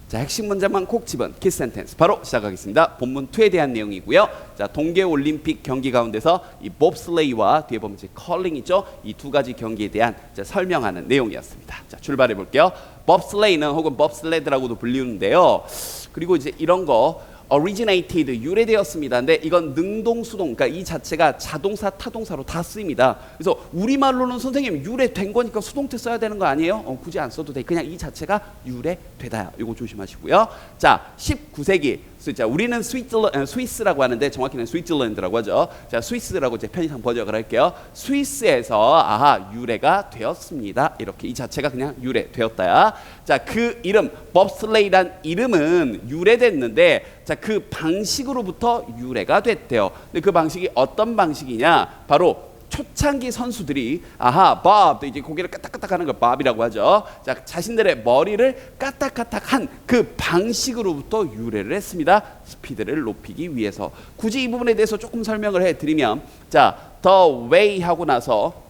자, 핵심 문장만 콕 집은 키스 센텐스 바로 시작하겠습니다. 본문 2에 대한 내용이고요. 자, 동계올림픽 경기 가운데서 이 봅슬레이와 뒤에 보면 이제 컬링 있죠. 이 두 가지 경기에 대한 설명하는 내용이었습니다. 자, 출발해 볼게요. 봅슬레이는 혹은 봅슬레드라고도 불리는데요. 그리고 이제 이런 거 originated 유래되었습니다. 근데 이건 능동수동, 그러니까 이 자체가 자동사, 타동사로 다 쓰입니다. 그래서 우리말로는 선생님 유래된 거니까 수동태 써야 되는 거 아니에요? 굳이 안 써도 돼. 그냥 이 자체가 유래되다. 이거 조심하시고요. 자, 19세기. 자, 우리는 스위스라고 하는데 정확히는 스위tzerland라고 하죠. 자, 스위스라고 제 편의상 번역을 할게요. 스위스에서 유래가 되었습니다. 이렇게 이 자체가 그냥 유래되었다야. 자, 그 이름 봅슬레이란 이름은 유래됐는데 자, 그 방식으로부터 유래가 됐대요. 근데 그 방식이 어떤 방식이냐? 바로 초창기 선수들이 밥 이제 고개를 까딱까딱하는 걸 밥이라고 하죠. 자, 자신들의 머리를 까딱까딱한 그 방식으로부터 유래를 했습니다. 스피드를 높이기 위해서. 굳이 이 부분에 대해서 조금 설명을 해드리면, 자, the way 하고 나서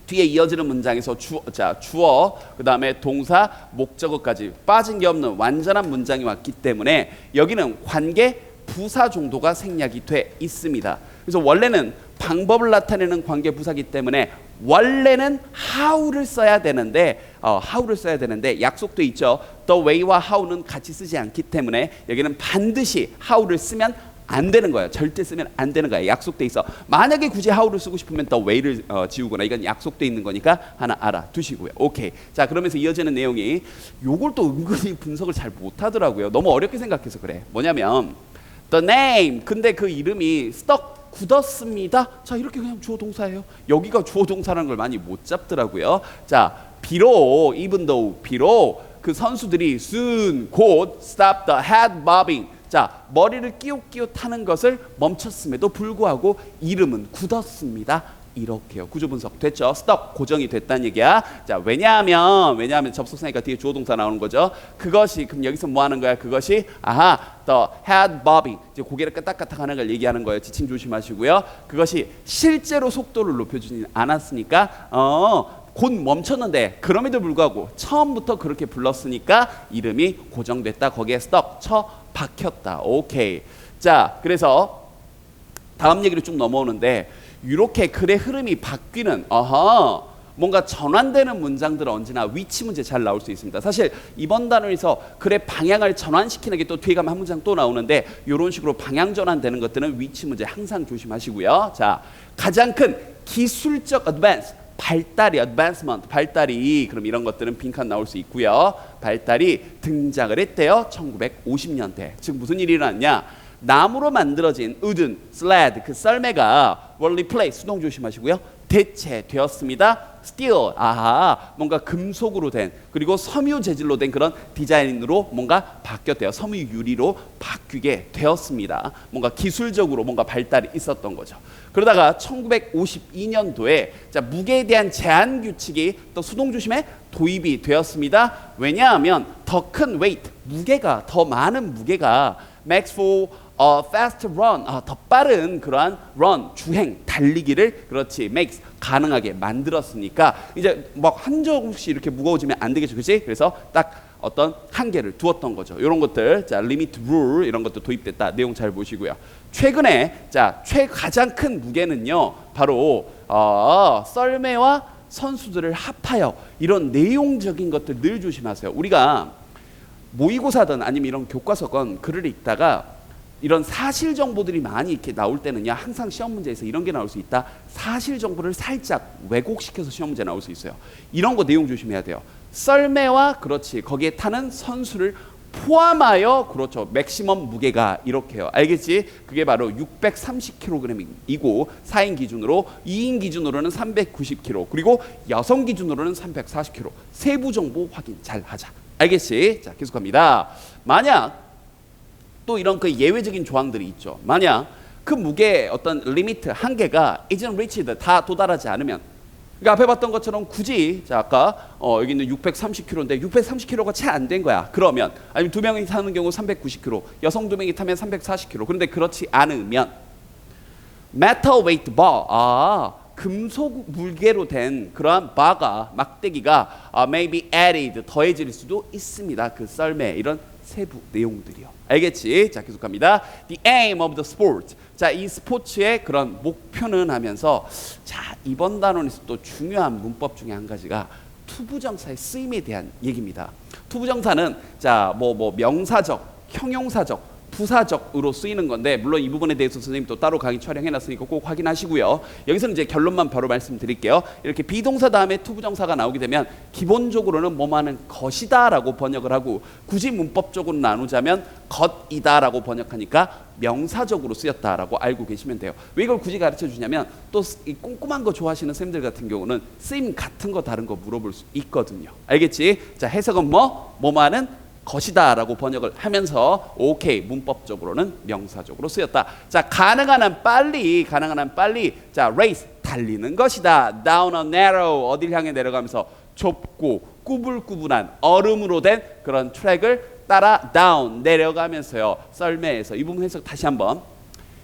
뒤에 이어지는 문장에서 주어, 그 다음에 동사, 목적어까지 빠진 게 없는 완전한 문장이 왔기 때문에 여기는 관계 부사 정도가 생략이 돼 있습니다. 그래서 원래는 방법을 나타내는 관계 부사기 때문에 원래는 how를 써야 되는데 약속돼 있죠. the way와 how는 같이 쓰지 않기 때문에 여기는 반드시 how를 쓰면 안 되는 거예요. 절대 쓰면 안 되는 거예요. 약속돼 있어. 만약에 굳이 how를 쓰고 싶으면 the way를 지우거나, 이건 약속돼 있는 거니까 하나 알아두시고요. 오케이. 자, 그러면서 이어지는 내용이 요걸 또 은근히 분석을 잘 못하더라고요. 너무 어렵게 생각해서 그래. 뭐냐면 the name, 근데 그 이름이 stuck, 굳었습니다. 자, 이렇게 그냥 주어 동사예요. 여기가 주어 동사라는 걸 많이 못 잡더라고요. 자, 비록 비록 그 선수들이 soon 곧 stop the head bobbing, 자, 머리를 끼웃끼웃하는 것을 멈췄음에도 불구하고 이름은 굳었습니다. 이렇게요. 구조 분석 됐죠? 스톱 고정이 됐다는 얘기야. 자, 왜냐하면 접속사니까 뒤에 주어 동사 나오는 거죠. 그것이 그럼 여기서 뭐 하는 거야? 그것이 the head bobbing, 이제 고개를 까딱까딱하는 걸 얘기하는 거예요. 지침 조심하시고요. 그것이 실제로 속도를 높여주진 않았으니까 곧 멈췄는데 그럼에도 불구하고 처음부터 그렇게 불렀으니까 이름이 고정됐다. 거기에 스톱 쳐 박혔다. 오케이. 자, 그래서 다음 얘기로 쭉 넘어오는데, 이렇게 글의 흐름이 바뀌는 뭔가 전환되는 문장들은 언제나 위치 문제 잘 나올 수 있습니다. 사실 이번 단원에서 글의 방향을 전환시키는 게 또 뒤에 가면 한 문장 또 나오는데, 이런 식으로 방향 전환되는 것들은 위치 문제 항상 조심하시고요. 자, 가장 큰 기술적 어드밴스, 발달이 그럼 이런 것들은 빈칸 나올 수 있고요. 발달이 등장을 했대요. 1950년대. 즉 무슨 일이 일어났냐? 나무로 만들어진 wooden sled, 그 썰매가 replace, 수동 조심하시고요, 대체되었습니다. steel, 뭔가 금속으로 된, 그리고 섬유 재질로 된 그런 디자인으로 뭔가 바뀌었대요. 섬유 유리로 바뀌게 되었습니다. 뭔가 기술적으로 뭔가 발달이 있었던 거죠. 그러다가 1952년도에 자, 무게에 대한 제한 규칙이 또 수동 조심에 도입이 되었습니다. 왜냐하면 더 큰 weight, 무게가 더 많은 무게가 makes for fast run, 더 빠른 그러한 run, 주행, 달리기를 makes 가능하게 만들었으니까 이제 막 한정없이 이렇게 무거워지면 안 되겠죠, 그렇지? 그래서 딱 어떤 한계를 두었던 거죠. 이런 것들, 자, limit rule 이런 것도 도입됐다. 내용 잘 보시고요. 최근에 자, 가장 큰 무게는요, 바로 썰매와 선수들을 합하여, 이런 내용적인 것들 늘 조심하세요. 우리가 모의고사든 아니면 이런 교과서건 글을 읽다가 이런 사실 정보들이 많이 이렇게 나올 때는요, 항상 시험 문제에서 이런 게 나올 수 있다. 사실 정보를 살짝 왜곡시켜서 시험 문제 나올 수 있어요. 이런 거 내용 조심해야 돼요. 썰매와 거기에 타는 선수를 포함하여 맥시멈 무게가 이렇게요. 알겠지? 그게 바로 630kg이고 4인 기준으로, 2인 기준으로는 390kg, 그리고 여성 기준으로는 340kg. 세부 정보 확인 잘 하자. 알겠지? 자, 계속합니다. 만약 또 이런 그 예외적인 조항들이 있죠. 만약 그 무게의 어떤 리미트, 한계가 isn't reached, 다 도달하지 않으면, 그러니까 앞에 봤던 것처럼 굳이 자, 아까 여기 있는 630kg인데 630kg가 채 안 된 거야. 그러면 아니면 두 명이 타는 경우 390kg, 여성 두 명이 타면 340kg. 그런데 그렇지 않으면 metal weight bar, 금속 물개로 된 그러한 바가 막대기가 maybe added 더해질 수도 있습니다. 그 썰매 이런 세부 내용들이요. 알겠지? 자, 계속합니다. The aim of the sport. 자, 이 스포츠의 그런 목표는 하면서 자, 이번 단원에서 또 중요한 문법 중에 한 가지가 투부정사의 쓰임에 대한 얘기입니다. 투부정사는 자, 뭐 명사적, 형용사적, 부사적으로 쓰이는 건데 물론 이 부분에 대해서 선생님 또 따로 강의 촬영해놨으니까 꼭 확인하시고요. 여기서는 이제 결론만 바로 말씀드릴게요. 이렇게 비동사 다음에 투부정사가 나오게 되면 기본적으로는 뭐뭐하는 것이다라고 번역을 하고 굳이 문법적으로 나누자면 것이다라고 번역하니까 명사적으로 쓰였다라고 알고 계시면 돼요. 왜 이걸 굳이 가르쳐 주냐면 또 이 꼼꼼한 거 좋아하시는 쌤들 같은 경우는 쓰임 같은 거 다른 거 물어볼 수 있거든요. 알겠지? 자, 해석은 뭐뭐하는 것이다 라고 번역을 하면서 오케이 문법적으로는 명사적으로 쓰였다. 자, 가능한 한 빨리 자, race 달리는 것이다. down a narrow 어딜 향해 내려가면서 좁고 꾸불꾸불한 얼음으로 된 그런 트랙을 따라 down 내려가면서요. 썰매에서 이 부분 해석 다시 한번.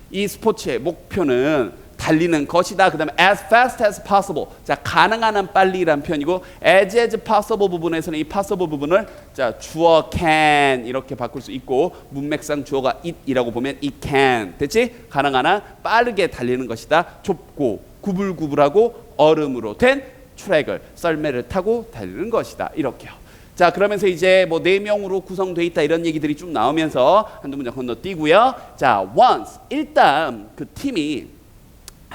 이 스포츠의 목표는 달리는 것이다. 그 다음에 as fast as possible. 자, 가능한 한 빨리란 표현이고 as possible 부분에서는 이 possible 부분을 자, 주어 can 이렇게 바꿀 수 있고 문맥상 주어가 it이라고 보면 it can. 됐지? 가능한 한 빠르게 달리는 것이다. 좁고 구불구불하고 얼음으로 된 트랙을 썰매를 타고 달리는 것이다. 이렇게요. 자, 그러면서 이제 뭐 4명으로 구성되어 있다 이런 얘기들이 좀 나오면서 한두 문장 건너뛰고요. 자, once 일단 그 팀이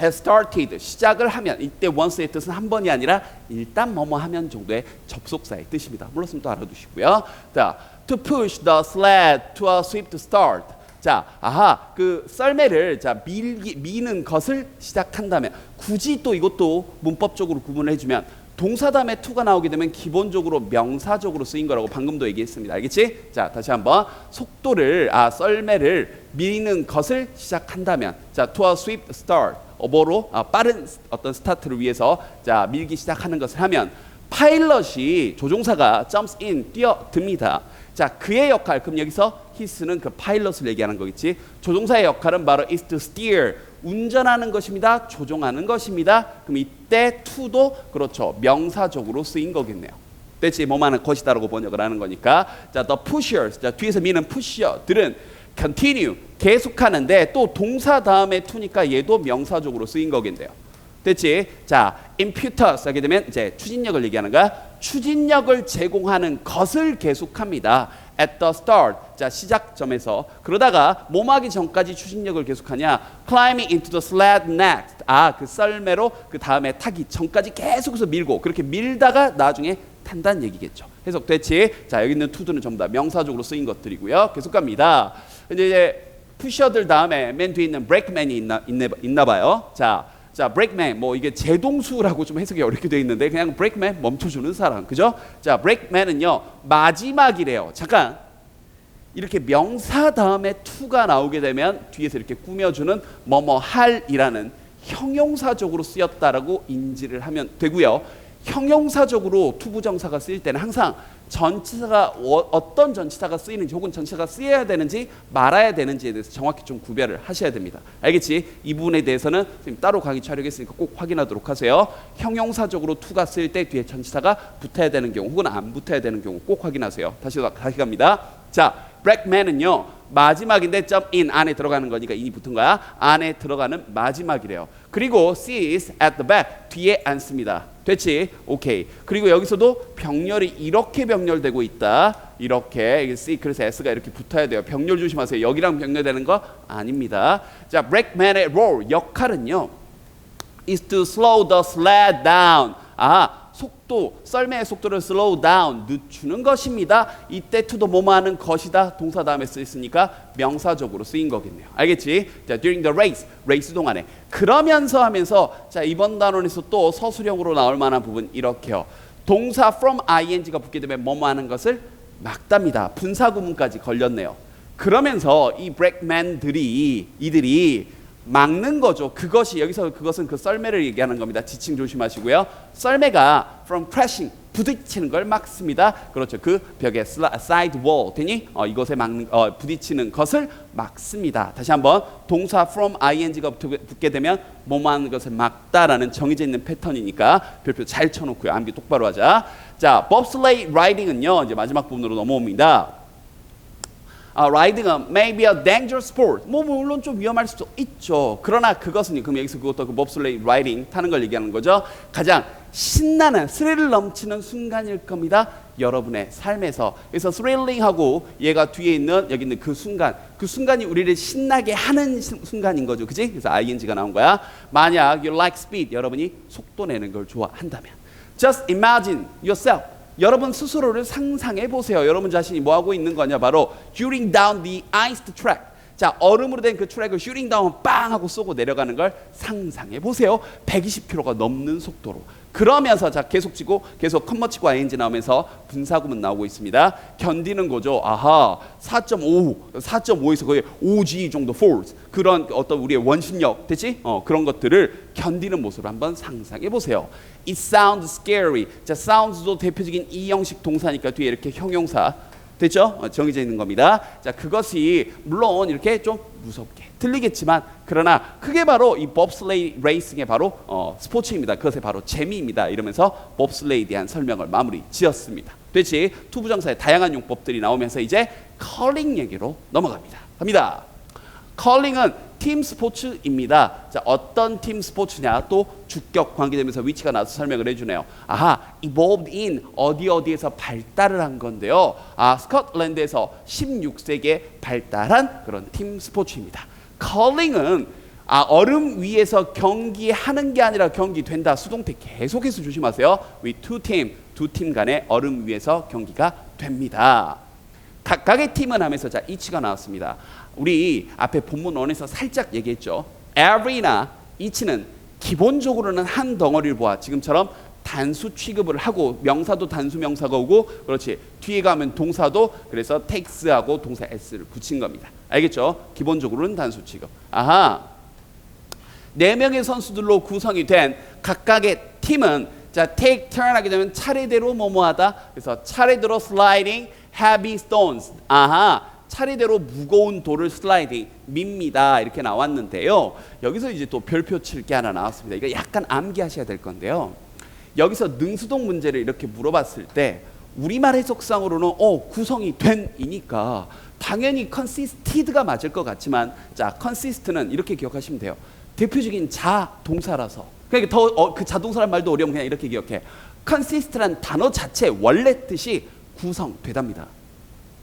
has started 시작을 하면 이때 once의 뜻은 한 번이 아니라 일단 뭐뭐 하면 정도의 접속사의 뜻입니다. 몰랐으면 또 알아두시고요. 자, to push the sled to a swift start. 자, 그 썰매를 자 미는 것을 시작한다면 굳이 또 이것도 문법적으로 구분을 해주면 동사 다음에 to가 나오게 되면 기본적으로 명사적으로 쓰인 거라고 방금도 얘기했습니다. 알겠지? 자, 다시 한번 속도를 썰매를 미는 것을 시작한다면 자, to a swift start 뭐로 빠른 어떤 스타트를 위해서 자 밀기 시작하는 것을 하면 파일럿이 조종사가 jumps in 뛰어듭니다. 자, 그의 역할 그럼 여기서 his는 그 파일럿을 얘기하는 거겠지. 조종사의 역할은 바로 is to steer 운전하는 것입니다. 조종하는 것입니다. 그럼 이때 to도 그렇죠 명사적으로 쓰인 거겠네요. 됐지? 뭐만한 것이다라고 번역을 하는 거니까. 자, the pushers 자 뒤에서 미는 pusher들은 continue 계속하는데 또 동사 다음에 to니까 얘도 명사적으로 쓰인 거겠네요. 됐지? 자, imputers 하게 되면 이제 추진력을 얘기하는 거야. 추진력을 제공하는 것을 계속합니다. at the start 자 시작점에서 그러다가 몸하기 전까지 추진력을 계속하냐 climbing into the sled next 그 썰매로 그 다음에 타기 전까지 계속해서 밀고 그렇게 밀다가 나중에 탄다는 얘기겠죠. 해석됐지? 자, 여기 있는 to도는 전부 다 명사적으로 쓰인 것들이고요. 계속 갑니다. 이제 푸셔들 다음에 맨 뒤에 있는 브레이크맨이 있나 봐요. 자, 브레이크맨 뭐 이게 제동수라고 좀 해석이 어렵게 되어 있는데 그냥 브레이크맨 멈춰주는 사람, 그죠? 자, 브레이크맨은요 마지막이래요. 잠깐 이렇게 명사 다음에 to가 나오게 되면 뒤에서 이렇게 꾸며주는 뭐뭐 할이라는 형용사적으로 쓰였다라고 인지를 하면 되고요. 형용사적으로 투부정사가 쓰일 때는 항상 전치사가 어떤 전치사가 쓰이는지 혹은 전치사가 쓰여야 되는지 말아야 되는지에 대해서 정확히 좀 구별을 하셔야 됩니다. 알겠지? 이 부분에 대해서는 지금 따로 강의 촬영했으니까 꼭 확인하도록 하세요. 형용사적으로 to가 쓰일 때 뒤에 전치사가 붙어야 되는 경우 혹은 안 붙어야 되는 경우 꼭 확인하세요. 다시 갑니다. 자, 브레이크맨은요 마지막인데 jump in 안에 들어가는 거니까 in이 붙은 거야. 안에 들어가는 마지막이래요. 그리고 sits at the back 뒤에 앉습니다. 됐지? 오케이. 그리고 여기서도 병렬이 이렇게 병렬되고 있다. 이렇게 C 그래서 S가 이렇게 붙어야 돼요. 병렬 조심하세요. 여기랑 병렬되는 거 아닙니다. 자, 브레이크맨의 role 역할은요 is to slow the sled down. 속도, 썰매의 속도를 slow down, 늦추는 것입니다. 이때 to도 뭐뭐 하는 것이다. 동사 다음에 쓰였으니까 명사적으로 쓰인 거겠네요. 알겠지? 자, during the race 동안에. 그러면서 하면서 자, 이번 단원에서 또 서술형으로 나올 만한 부분 이렇게요. 동사 from ing가 붙게 되면 뭐뭐 하는 것을 막답니다. 분사구문까지 걸렸네요. 그러면서 이 브레이크맨들이 이들이 막는 거죠. 그것이 여기서 그것은 그 썰매를 얘기하는 겁니다. 지칭 조심하시고요. 썰매가 from crashing 부딪히는 걸 막습니다. 그렇죠. 그 벽에 side wall 되니 이것에 부딪히는 것을 막습니다. 다시 한번 동사 from ing가 붙게 되면 뭐뭐하는 것을 막다라는 정해져 있는 패턴이니까 별표 잘 쳐놓고요. 암기 똑바로 하자. 자, bobsleigh riding은요. 이제 마지막 부분으로 넘어옵니다. 라이딩은 may be a dangerous sport. 물론 좀 위험할 수도 있죠. 그러나 그것은 그럼 여기서 그것도 그 bobsleigh riding 타는 걸 얘기하는 거죠. 가장 신나는 스릴 넘치는 순간일 겁니다. 여러분의 삶에서. 그래서 thrilling하고 얘가 뒤에 있는 여기 있는 그 순간이 우리를 신나게 하는 순간인 거죠. 그지? 그래서 ing가 나온 거야. 만약 you like speed, 여러분이 속도 내는 걸 좋아한다면 just imagine yourself. 여러분 스스로를 상상해 보세요. 여러분 자신이 뭐 하고 있는 거냐? 바로 shooting down the iced track. 자, 얼음으로 된 그 트랙을 shooting down 빵 하고 쏘고 내려가는 걸 상상해 보세요. 120km가 넘는 속도로. 그러면서 자 계속 치고 계속 컴마 치고 ing 나오면서 분사구문 나오고 있습니다. 견디는 거죠. 아하, 4.5에서 거의 5G 정도 force. 그런 어떤 우리의 원심력, 됐지? 그런 것들을 견디는 모습을 한번 상상해 보세요. It sounds scary. 자, sounds도 대표적인 이 형식 동사니까 뒤에 이렇게 형용사 됐죠? 정해져 있는 겁니다. 자, 그것이 물론 이렇게 좀 무섭게 들리겠지만 그러나 그게 바로 이 bobsleigh 레이싱의 바로 스포츠입니다. 그것의 바로 재미입니다. 이러면서 bobsleigh에 대한 설명을 마무리 지었습니다. 됐지? 투부정사의 다양한 용법들이 나오면서 이제 curling 얘기로 넘어갑니다. 갑니다. curling은 팀 스포츠입니다. 자, 어떤 팀 스포츠냐? 또 주격 관계되면서 위치가 나와서 설명을 해주네요. 아하, evolved in 어디에서 발달을 한 건데요. 스코틀랜드에서 16세기에 발달한 그런 팀 스포츠입니다. curling은 얼음 위에서 경기하는 게 아니라 경기된다. 수동태 계속해서 조심하세요. with 두 팀 간의 얼음 위에서 경기가 됩니다. 각각의 팀은 하면서 자, 이치가 나왔습니다. 우리 앞에 본문 1에서 살짝 얘기했죠. every나 이치는 기본적으로는 한 덩어리를 보아 지금처럼 단수 취급을 하고 명사도 단수 명사가 오고 그렇지 뒤에 가면 동사도 그래서 takes하고 동사 s를 붙인 겁니다. 알겠죠? 기본적으로는 단수 취급. 아하, 4명의 선수들로 구성이 된 각각의 팀은 자 take turn 하게 되면 차례대로 뭐뭐하다. 그래서 차례대로 sliding heavy stones. 아하, 차례대로 무거운 돌을 슬라이딩 밉니다. 이렇게 나왔는데요. 여기서 이제 또 별표 칠 게 하나 나왔습니다. 이거 약간 암기하셔야 될 건데요. 여기서 능수동 문제를 이렇게 물어봤을 때 우리말 해석상으로는 구성이 된이니까 당연히 consisted가 맞을 것 같지만 자 consist는 이렇게 기억하시면 돼요. 대표적인 자동사라서 그러니까 더 그 자동사란 말도 어려우면 그냥 이렇게 기억해. consist란 단어 자체 원래 뜻이 구성되답니다.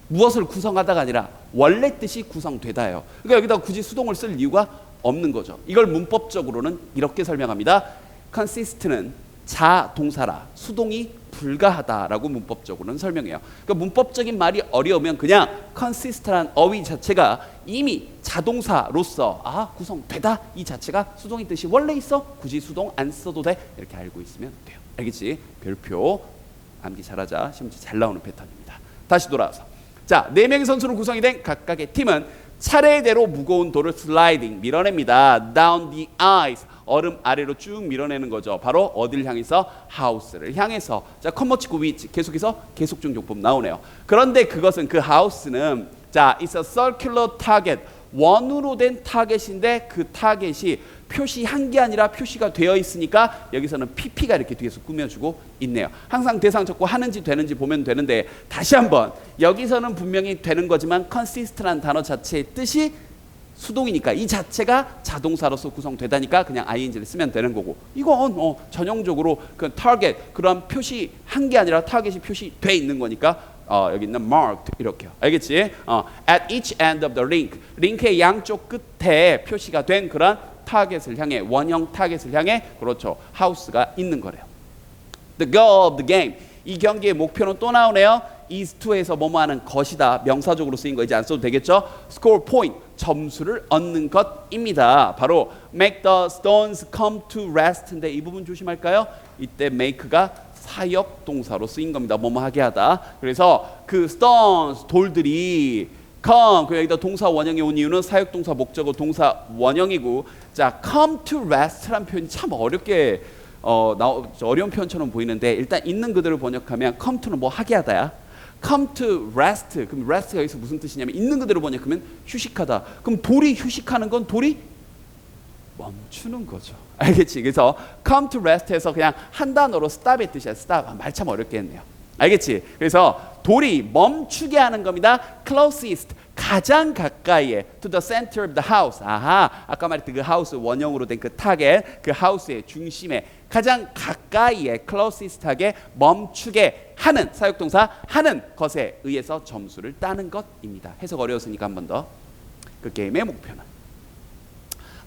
무엇을 구성하다가 아니라 원래 뜻이 구성되다예요. 그러니까 여기다 굳이 수동을 쓸 이유가 없는 거죠. 이걸 문법적으로는 이렇게 설명합니다. consist는 자동사라 수동이 불가하다라고 문법적으로는 설명해요. 그러니까 문법적인 말이 어려우면 그냥 consist란 어휘 자체가 이미 자동사로서 구성되다 이 자체가 수동의 뜻이 원래 있어 굳이 수동 안 써도 돼 이렇게 알고 있으면 돼요. 알겠지? 별표 암기 잘하자. 시험 문제 잘 나오는 패턴입니다. 다시 돌아와서 자, 4명의 선수로 구성이 된 각각의 팀은 차례대로 무거운 돌을 슬라이딩 밀어냅니다. down the ice 얼음 아래로 쭉 밀어내는 거죠. 바로 어딜 향해서 하우스를 향해서. 자, 컴마 치고 위치 계속해서 계속중 용법 나오네요. 그런데 그것은 그 하우스는 자, it's a circular target 원으로 된 타겟인데 그 타겟이 표시한 게 아니라 표시가 되어 있으니까 여기서는 PP가 이렇게 뒤에서 꾸며주고 있네요. 항상 대상 적고 하는지 되는지 보면 되는데 다시 한번 여기서는 분명히 되는 거지만 consist라는 단어 자체의 뜻이 수동이니까 이 자체가 자동사로서 구성되다니까 그냥 ing를 쓰면 되는 거고 이건 전형적으로 그 target 그런 표시한 게 아니라 타겟이 표시돼 있는 거니까 여기 있는 marked 이렇게요. 알겠지? at each end of the rink 링크의 양쪽 끝에 표시가 된 그런 타겟을 향해 원형 타겟을 향해 그렇죠. 하우스가 있는 거래요. The goal of the game 이 경기의 목표는 또 나오네요. is to에서 뭐뭐 하는 것이다. 명사적으로 쓰인 거 이제 안 써도 되겠죠. score point 점수를 얻는 것입니다. 바로 make the stones come to rest인데 이 부분 조심할까요? 이때 make가 사역 동사로 쓰인 겁니다. 뭐뭐 하게 하다. 그래서 그 stones 돌들이 come 그 여기다 동사 원형이 온 이유는 사역 동사 목적어 동사 원형이고 자 come to rest라는 표현이 참 어렵게 어려운 표현처럼 보이는데 일단 있는 그대로 번역하면 come to는 뭐 하게 하다야. come to rest. 그럼 rest가 여기서 무슨 뜻이냐면 있는 그대로 번역하면 휴식하다. 그럼 돌이 휴식하는 건 돌이 멈추는 거죠. 알겠지? 그래서 come to rest에서 그냥 한 단어로 stop의 뜻이야. stop. 말 참 어렵게 했네요. 알겠지? 그래서 돌이 멈추게 하는 겁니다. closest, 가장 가까이에 to the center of the house. 아하, 아까 말했던 그 하우스 원형으로 된 그 타겟, 그 하우스의 중심에 가장 가까이에 closest하게 멈추게 하는 사역동사 하는 것에 의해서 점수를 따는 것입니다. 해석 어려웠으니까 한 번 더. 그 게임의 목표는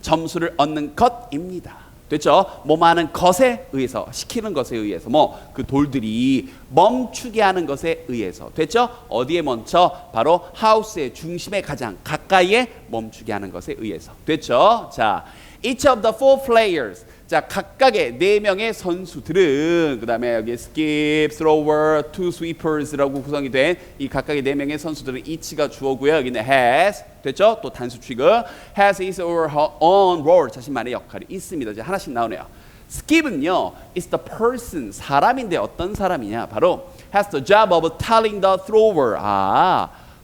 점수를 얻는 것입니다. 됐죠? 뭐하는 것에 의해서, 시키는 것에 의해서, 뭐 그 돌들이 멈추게 하는 것에 의해서. 됐죠? 어디에 멈춰? 바로 하우스의 중심에 가장 가까이에 멈추게 하는 것에 의해서. 됐죠? 자, each of the four players. 자, 각각의 4명의 선수들은, 그 다음에 여기 skip, thrower, two sweepers라고 구성이 된 이 각각의 4명의 선수들은 each가 주어고요. 여기는 has, 됐죠? 또 단수 취급, has his or her own role, 자신만의 역할이 있습니다. 이제 하나씩 나오네요. skip은요, is the person, 사람인데 어떤 사람이냐? 바로 has the job of telling the thrower.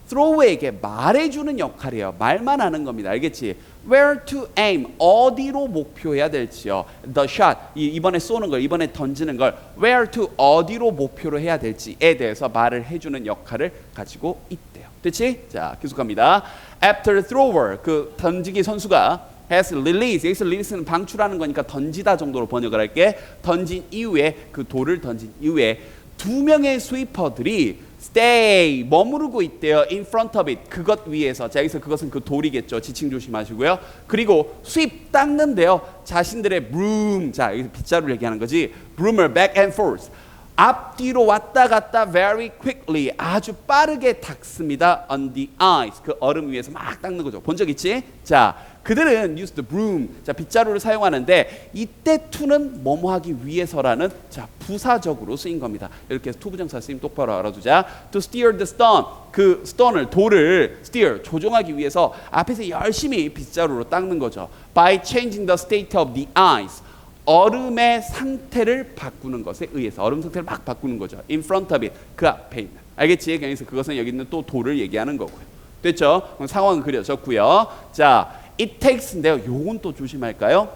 thrower에게 말해주는 역할이에요. 말만 하는 겁니다. 알겠지? Where to aim, 어디로 목표해야 될지요. The shot, 이번에 쏘는 걸, 이번에 던지는 걸 where to, 어디로 목표로 해야 될지에 대해서 말을 해주는 역할을 가지고 있대요. 됐지? 자, 계속합니다. After thrower, 그 던지기 선수가 has released, 여기서 release는 방출하는 거니까 던지다 정도로 번역을 할게. 던진 이후에, 그 돌을 던진 이후에 2명의 스위퍼들이 stay, 머무르고 있대요. in front of it, 그것 위에서. 자, 여기서 그것은 그 돌이겠죠. 지칭 조심하시고요. 그리고 sweep, 닦는데요. 자신들의 broom, 자, 여기서 빗자루를 얘기하는 거지. broom을 back and forth, 앞뒤로 왔다 갔다 very quickly, 아주 빠르게 닦습니다. on the ice, 그 얼음 위에서 막 닦는 거죠. 본 적 있지? 자, 그들은 use the broom, 자, 빗자루를 사용하는데 이때 to는 뭐뭐하기 위해서라는, 자, 부사적으로 쓰인 겁니다. 이렇게 해서 투부정사 쓰임 똑바로 알아두자. to steer the stone, 그 stone을, 돌을 steer, 조종하기 위해서 앞에서 열심히 빗자루로 닦는 거죠. by changing the state of the ice, 얼음의 상태를 바꾸는 것에 의해서, 얼음 상태를 막 바꾸는 거죠. in front of it, 그 앞에 있는. 알겠지? 그래서 그것은 여기 있는 또 돌을 얘기하는 거고요. 됐죠? 그럼 상황은 그려졌고요. 자, it takes인데요. 요건 또 조심할까요?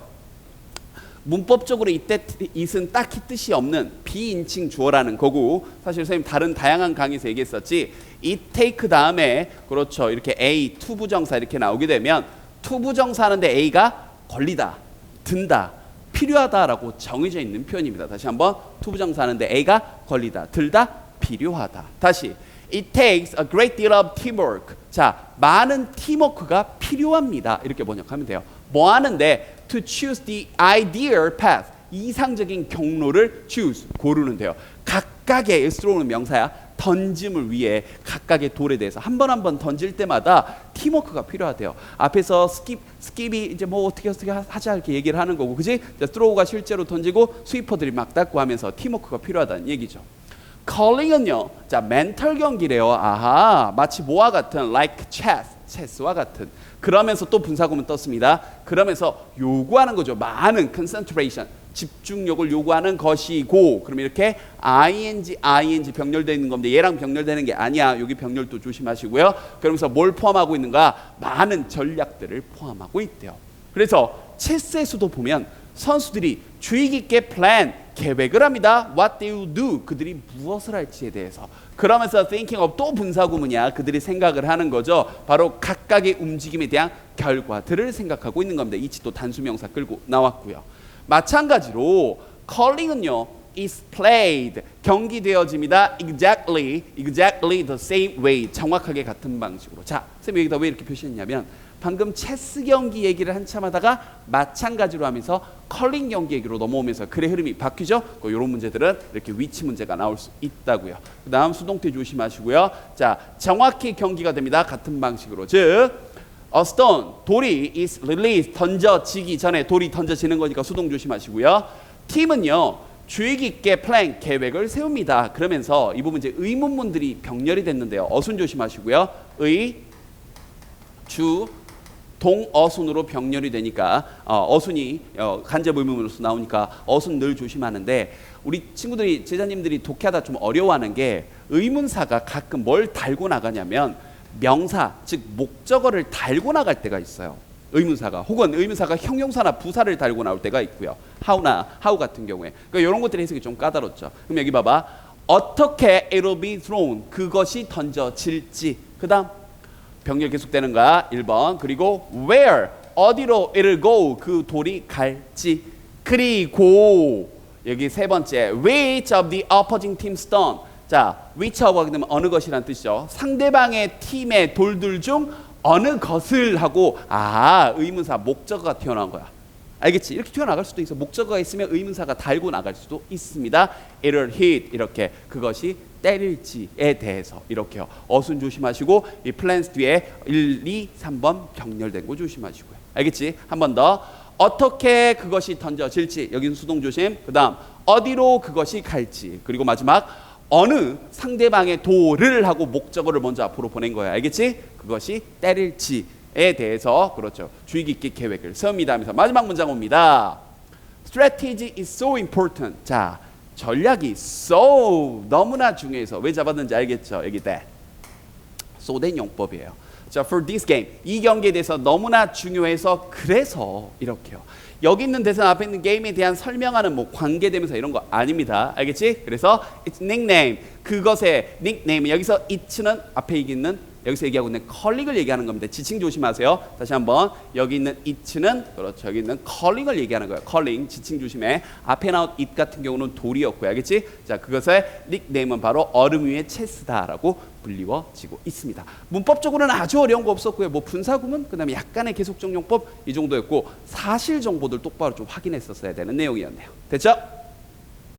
문법적으로 이때 it은 딱히 뜻이 없는 비인칭 주어라는 거고, 사실 선생님 다른 다양한 강의에서 얘기했었지. it take 다음에, 그렇죠, 이렇게 a, 투부정사 이렇게 나오게 되면 투부정사 하는데 a가 걸리다, 든다, 필요하다라고 정해져 있는 표현입니다. 다시 한번, 투부정사 하는데 a가 걸리다, 들다, 필요하다. 다시, it takes a great deal of teamwork. 자, 많은 팀워크가 필요합니다. 이렇게 번역하면 돼요. 뭐 하는데 to choose the ideal path, 이상적인 경로를 choose, 고르는 돼요. 각각의, throw는 명사야. 던짐을 위해 각각의 돌에 대해서 한 번 한 번 던질 때마다 팀워크가 필요하대요. 앞에서 스킵이 이제 뭐 어떻게 하자 이렇게 얘기를 하는 거고, 그지? throw가 실제로 던지고 스위퍼들이 막 닦고 하면서 팀워크가 필요하다는 얘기죠. 컬링은요, 자, 멘탈 경기래요. 아하, 마치 뭐와 같은, like chess, 체스와 같은. 그러면서 또 분사구문 떴습니다. 그러면서 요구하는 거죠. 많은 concentration, 집중력을 요구하는 것이고, 그러면 이렇게 ing 병렬되어 있는 건데 얘랑 병렬되는 게 아니야. 여기 병렬도 조심하시고요. 그러면서 뭘 포함하고 있는가? 많은 전략들을 포함하고 있대요. 그래서 체스에서도 보면 선수들이 주의 깊게 플랜, 계획을 합니다. What they will do, 그들이 무엇을 할지에 대해서. 그러면서 thinking of, 또 분사구문이야. 그들이 생각을 하는 거죠. 바로 각각의 움직임에 대한 결과들을 생각하고 있는 겁니다. 이치 또 단수명사 끌고 나왔고요. 마찬가지로 calling은요, is played, 경기되어집니다. exactly the same way, 정확하게 같은 방식으로. 자, 선생님 여기다 왜 이렇게 표시했냐면 방금 체스 경기 얘기를 한참 하다가 마찬가지로 하면서 컬링 경기 얘기로 넘어오면서 글의 흐름이 바뀌죠. 이런 문제들은 이렇게 위치 문제가 나올 수 있다고요. 그 다음 수동태 조심하시고요. 자, 정확히 경기가 됩니다. 같은 방식으로. 즉, a stone, 돌이 is released, 던져지기 전에 돌이 던져지는 거니까 수동 조심하시고요. 팀은요, 주의 깊게 플랜, 계획을 세웁니다. 그러면서 이 부분 이제 의문문들이 병렬이 됐는데요. 어순 조심하시고요. 의, 주, 동어순으로 병렬이 되니까 어순이 간접 의문으로서 나오니까 어순 늘 조심하는데 우리 친구들이 제자님들이 독해하다 좀 어려워하는 게 의문사가 가끔 뭘 달고 나가냐면 명사 즉 목적어를 달고 나갈 때가 있어요. 의문사가 혹은 의문사가 형용사나 부사를 달고 나올 때가 있고요. how 같은 경우에 그러니까 이런 것들이 해석이 좀 까다롭죠. 그럼 여기 봐봐. 어떻게 it'll be thrown 그것이 던져질지 그 다음 병렬 계속되는 거야. 1번. 그리고 where 어디로 it'll go 그 돌이 갈지 그리고 여기 세 번째 which of the opposing team's stone 자 which of가 되면 어느 것이란 뜻이죠. 상대방의 팀의 돌들 중 어느 것을 하고 의문사 목적어가 튀어나온 거야. 알겠지? 이렇게 튀어나갈 수도 있어. 목적어가 있으면 의문사가 달고 나갈 수도 있습니다. it'll hit 이렇게 그것이 때릴지에 대해서 이렇게요. 어순 조심하시고 이 plans 뒤에 1, 2, 3번 병렬된 거 조심하시고요. 알겠지? 한 번 더. 어떻게 그것이 던져질지 여기는 수동 조심. 그 다음 어디로 그것이 갈지 그리고 마지막 어느 상대방의 돌을 하고 목적어를 먼저 앞으로 보낸 거야. 알겠지? 그것이 때릴지에 대해서 그렇죠. 주의 깊게 계획을 세웁니다 하면서 마지막 문장 옵니다. Strategy is so important. 자, 전략이 so 너무나 중요해서 왜 잡았는지 알겠죠? 여기 that. so 된 용법이에요. 자, for this game 이 경기에 대해서 너무나 중요해서 그래서 이렇게요. 여기 있는 대사 앞에 있는 게임에 대한 설명하는 뭐 관계되면서 이런 거 아닙니다. 알겠지? 그래서 it's nickname 그것의 nickname 여기서 it는 앞에 있는 여기서 얘기하고 있는 컬링을 얘기하는 겁니다. 지칭 조심하세요. 다시 한번 여기 있는 it는 그렇죠. 여기 있는 컬링을 얘기하는 거예요. 컬링 지칭 조심해. 앞에 나온 it 같은 경우는 돌이었고요. 알겠지? 자 그것의 닉네임은 바로 얼음 위의 체스다라고 불리워지고 있습니다. 문법적으로는 아주 어려운 거 없었고요. 뭐 분사구문 그다음에 약간의 계속적 용법 이 정도였고 사실 정보들 똑바로 좀 확인했었어야 되는 내용이었네요. 됐죠?